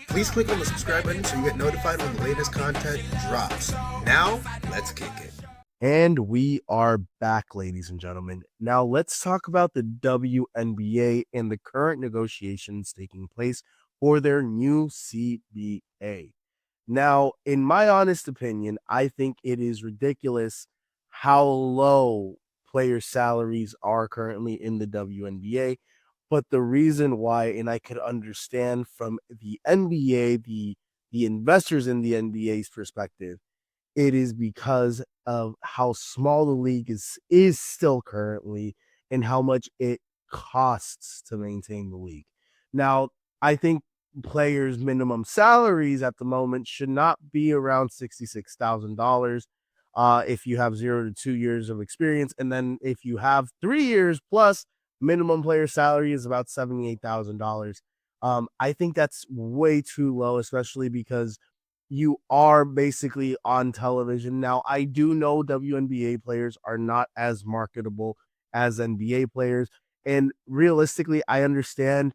Please click on the subscribe button so you get notified when the latest content drops. Now, let's kick it. And we are back, ladies and gentlemen. Now, let's talk about the WNBA and the current negotiations taking place for their new CBA. Now, in my honest opinion, I think it is ridiculous how low player salaries are currently in the WNBA. But the reason why, and I could understand from the NBA, the investors in the NBA's perspective, it is because of how small the league is still currently and how much it costs to maintain the league. Now, I think players' minimum salaries at the moment should not be around $66,000 if you have 0 to 2 years of experience. And then if you have 3 years plus, minimum player salary is about $78,000. I think that's way too low, especially because you are basically on television. Now, I do know WNBA players are not as marketable as NBA players. And realistically, I understand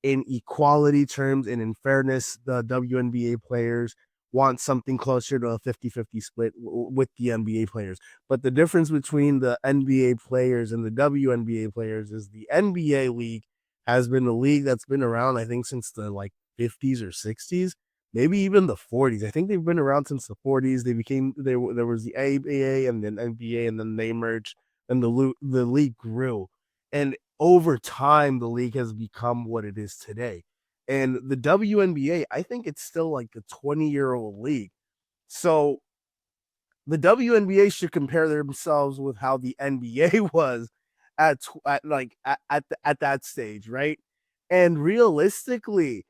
in equality terms and in fairness, the WNBA players want something closer to a 50-50 split with the NBA players. But the difference between the NBA players and the WNBA players is the NBA league has been a league that's been around, I think, since the like 50s or 60s, maybe even the 40s. I think they've been around since the 40s. There was the ABA and then NBA, and then they merged, and the league grew. And over time, the league has become what it is today. And the WNBA, I think it's still like a 20-year-old league. So the WNBA should compare themselves with how the NBA was at that stage, right? And realistically,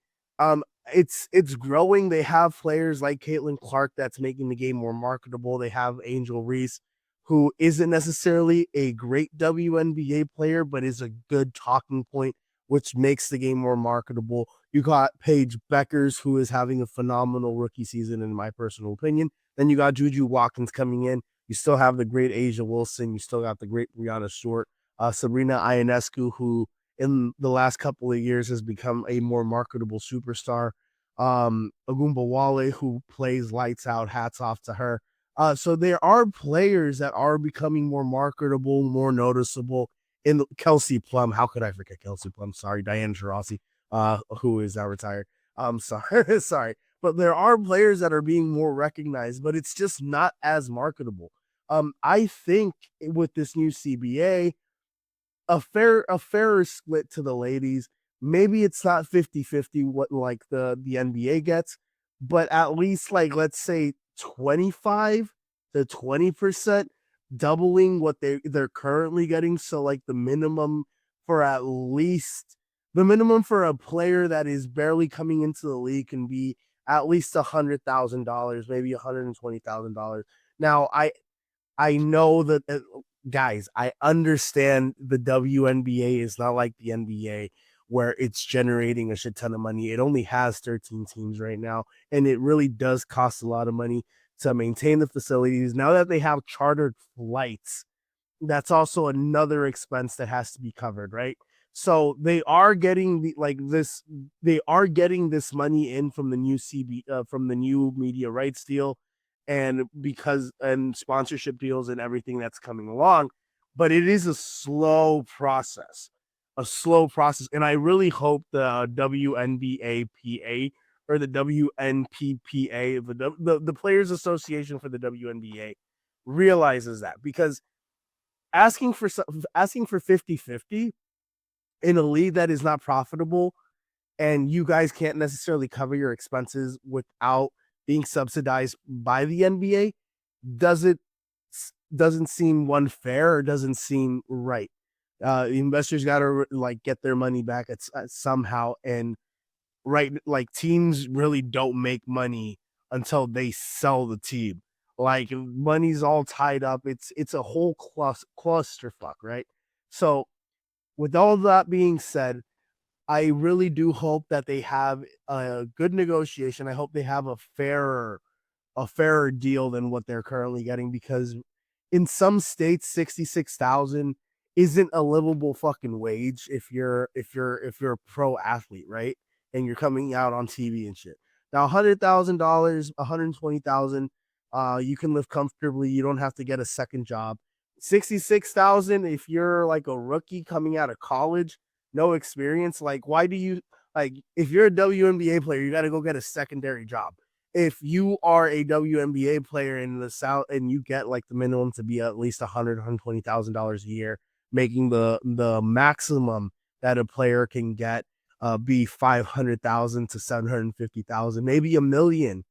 it's growing. They have players like Caitlin Clark that's making the game more marketable. They have Angel Reese, who isn't necessarily a great WNBA player, but is a good talking point, which makes the game more marketable. You got Paige Beckers, who is having a phenomenal rookie season, in my personal opinion. Then you got Juju Watkins coming in. You still have the great Asia Wilson. You still got the great Brianna Stewart, Sabrina Ionescu, who in the last couple of years has become a more marketable superstar. Agumba Wale, who plays lights out. Hats off to her. So there are players that are becoming more marketable, more noticeable. In Kelsey Plum, how could I forget Kelsey Plum? Sorry, Diane Taurasi, who is now retired. Sorry, sorry, but there are players that are being more recognized, but it's just not as marketable. I think with this new CBA, a fairer split to the ladies. Maybe it's not 50-50 what like the NBA gets, but at least like let's say 25 to 20%, doubling what they're currently getting. So like for at least the minimum for a player that is barely coming into the league can be at least $100,000, maybe $120,000. Now I know that guys, I understand the WNBA is not like the NBA where it's generating a shit ton of money. It only has 13 teams right now, and it really does cost a lot of money to maintain the facilities. Now that they have chartered flights, that's also another expense that has to be covered, right? So they are getting they are getting this money in from the new from the new media rights deal, and because and sponsorship deals and everything that's coming along, but it is a slow process, and I really hope the WNBAPA or the WNPPA, the Players Association for the WNBA, realizes that, because asking for asking for 50-50 in a league that is not profitable, and you guys can't necessarily cover your expenses without being subsidized by the NBA, doesn't doesn't seem one fair, or doesn't seem right. Investors got to like get their money back somehow, and right, like teams really don't make money until they sell the team. Like money's all tied up. It's a whole clusterfuck, right? So with all that being said, I really do hope that they have a good negotiation. I hope they have a fairer deal than what they're currently getting, because in some states 66,000 isn't a livable fucking wage if you're a pro athlete, right? and you're coming out on TV and shit. Now, $100,000, $120,000, you can live comfortably. You don't have to get a second job. 66,000 if you're like a rookie coming out of college, no experience. Like, why do you like if you're a WNBA player, you got to go get a secondary job. If you are a WNBA player in the South and you get like the minimum to be at least $120,000 a year, making the maximum that a player can get be 500,000 to 750,000, maybe a million.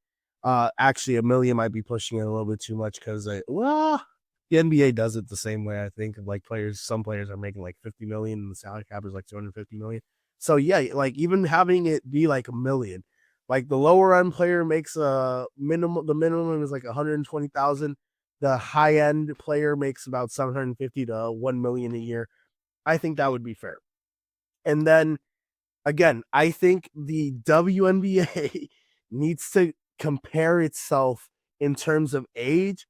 Actually, a million might be pushing it a little bit too much because, well, the NBA does it the same way. I think like some players are making like 50 million, and the salary cap is like 250 million. So yeah, like even having it be like a million, like the lower end player makes a minimum. The minimum is like 120,000. The high end player makes about 750 to 1 million a year. I think that would be fair. And then again, I think the WNBA needs to compare itself in terms of age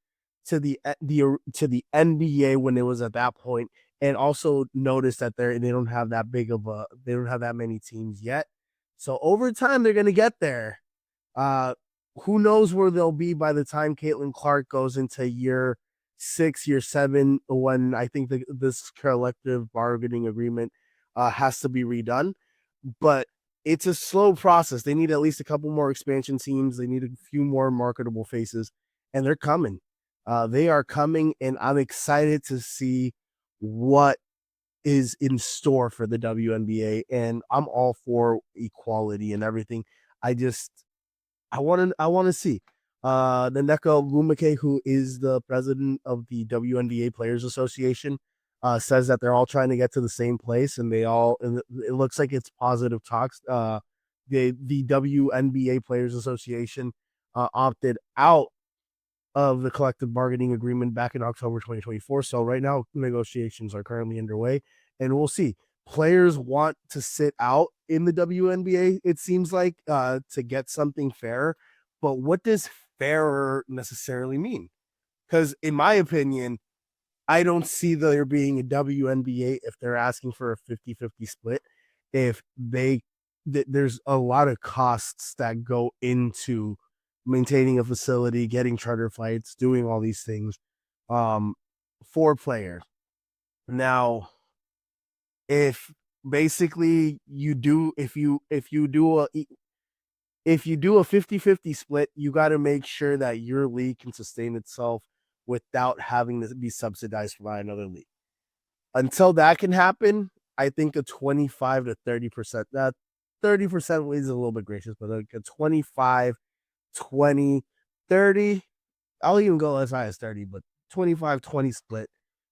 to the NBA when it was at that point, and also notice that they don't have that many teams yet. So over time they're gonna get there. Uh, who knows where they'll be by the time Caitlin Clark goes into year 6, year 7, when I think this collective bargaining agreement has to be redone. But it's a slow process. They need at least a couple more expansion teams. They need a few more marketable faces, and they're coming. They are coming, and I'm excited to see what is in store for the WNBA. And I'm all for equality and everything. I want to see. Naneka Lumake, who is the president of the WNBA Players Association, says that they're all trying to get to the same place, and it looks like it's positive talks. The WNBA Players Association opted out of the collective bargaining agreement back in October 2024. So right now, negotiations are currently underway, and we'll see. Players want to sit out in the WNBA, it seems like, to get something fair. But what does fairer necessarily mean? Because in my opinion, I don't see there being a WNBA if they're asking for a 50-50 split. If there's a lot of costs that go into maintaining a facility, getting charter flights, doing all these things for players. Now, if basically if you do a 50-50 split, you got to make sure that your league can sustain itself without having to be subsidized by another league. Until that can happen, I think a 25 to 30%, 30% is a little bit gracious, but like a 25, 20, 30, I'll even go as high as 30, but 25-20 split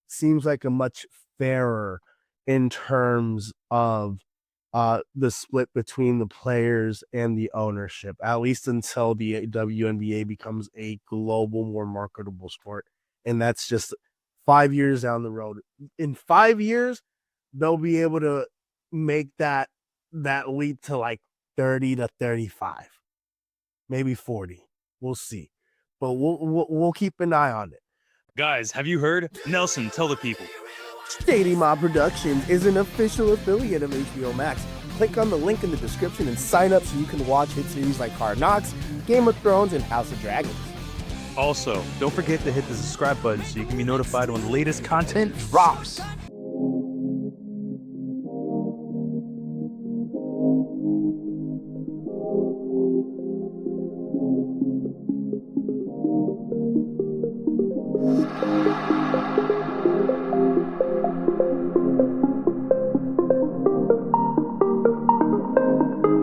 seems like a much fairer in terms of the split between the players and the ownership, at least until the WNBA becomes a global, more marketable sport. And that's just 5 years down the road. In 5 years, they'll be able to make that leap to like 30 to 35, maybe 40. We'll see. But we'll keep an eye on it. Guys, have you heard? Nelson, tell the people. Shady Mob Productions is an official affiliate of HBO Max. Click on the link in the description and sign up so you can watch hit series like Hard Knocks, Game of Thrones, and House of Dragons. Also, don't forget to hit the subscribe button so you can be notified when the latest content drops.